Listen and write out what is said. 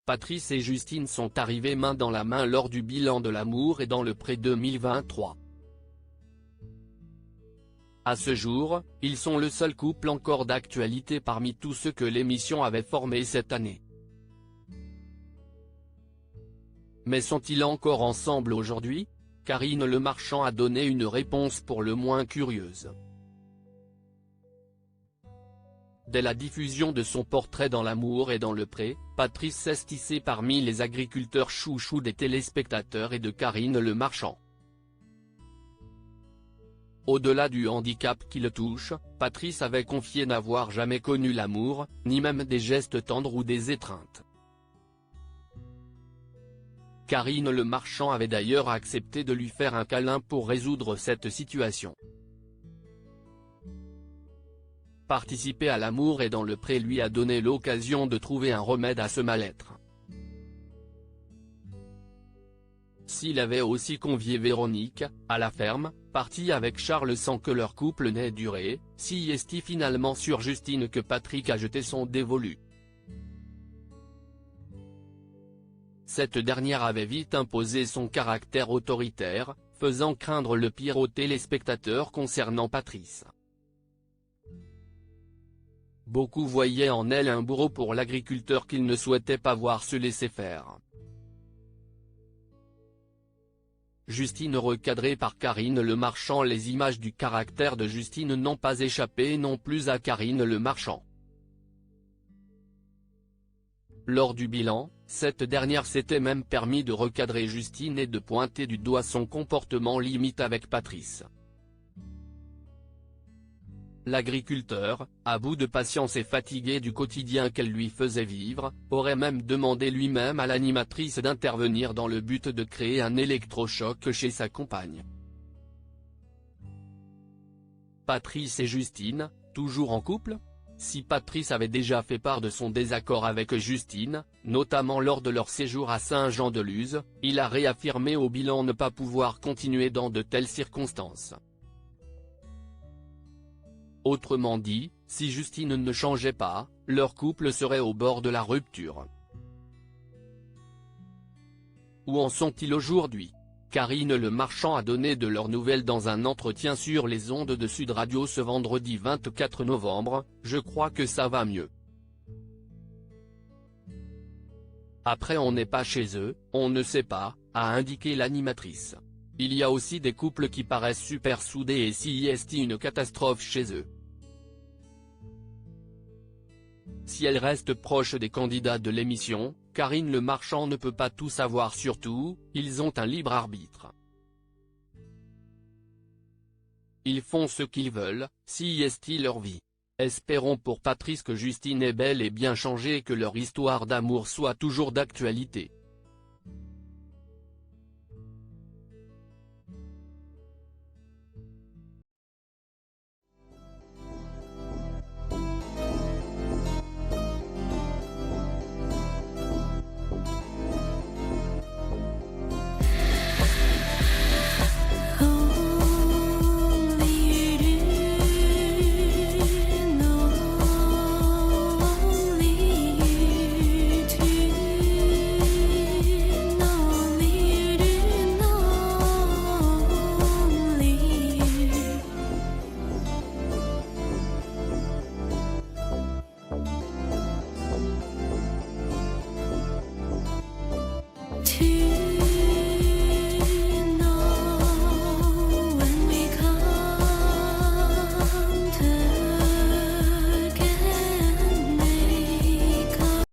Patrice et Justine sont arrivés main dans la main lors du bilan de l'amour et dans le Pré 2023. À ce jour, ils sont le seul couple encore d'actualité parmi tous ceux que l'émission avait formés cette année. Mais sont-ils encore ensemble aujourd'hui? Karine Le Marchand a donné une réponse pour le moins curieuse. Dès la diffusion de son portrait dans l'amour et dans le Pré, Patrice s'est hissé parmi les agriculteurs chouchous des téléspectateurs et de Karine Le Marchand. Au-delà du handicap qui le touche, Patrice avait confié n'avoir jamais connu l'amour, ni même des gestes tendres ou des étreintes. Karine Le Marchand avait d'ailleurs accepté de lui faire un câlin pour résoudre cette situation. Participer à l'amour et dans le Pré lui a donné l'occasion de trouver un remède à ce mal-être. S'il avait aussi convié Véronique, à la ferme, partie avec Charles sans que leur couple n'ait duré, si est-il finalement sur Justine que Patrick a jeté son dévolu. Cette dernière avait vite imposé son caractère autoritaire, faisant craindre le pire aux téléspectateurs concernant Patrice. Beaucoup voyaient en elle un bourreau pour l'agriculteur qu'ils ne souhaitaient pas voir se laisser faire. Justine recadrée par Karine Le Marchand. Les images du caractère de Justine n'ont pas échappé non plus à Karine Le Marchand. Lors du bilan, cette dernière s'était même permis de recadrer Justine et de pointer du doigt son comportement limite avec Patrice. L'agriculteur, à bout de patience et fatigué du quotidien qu'elle lui faisait vivre, aurait même demandé lui-même à l'animatrice d'intervenir dans le but de créer un électrochoc chez sa compagne. Patrice et Justine, toujours en couple? Si Patrice avait déjà fait part de son désaccord avec Justine, notamment lors de leur séjour à Saint-Jean-de-Luz, il a réaffirmé au bilan ne pas pouvoir continuer dans de telles circonstances. Autrement dit, si Justine ne changeait pas, leur couple serait au bord de la rupture. Où en sont-ils aujourd'hui? Karine Le Marchand a donné de leurs nouvelles dans un entretien sur les ondes de Sud Radio ce vendredi 24 novembre, « Je crois que ça va mieux. Après on n'est pas chez eux, on ne sait pas », a indiqué l'animatrice. Il y a aussi des couples qui paraissent super soudés et si est une catastrophe chez eux. Si elle reste proche des candidats de l'émission, Karine Le Marchand ne peut pas tout savoir surtout, ils ont un libre arbitre. Ils font ce qu'ils veulent, si est leur vie. Espérons pour Patrice que Justine est bel et bien changée et que leur histoire d'amour soit toujours d'actualité.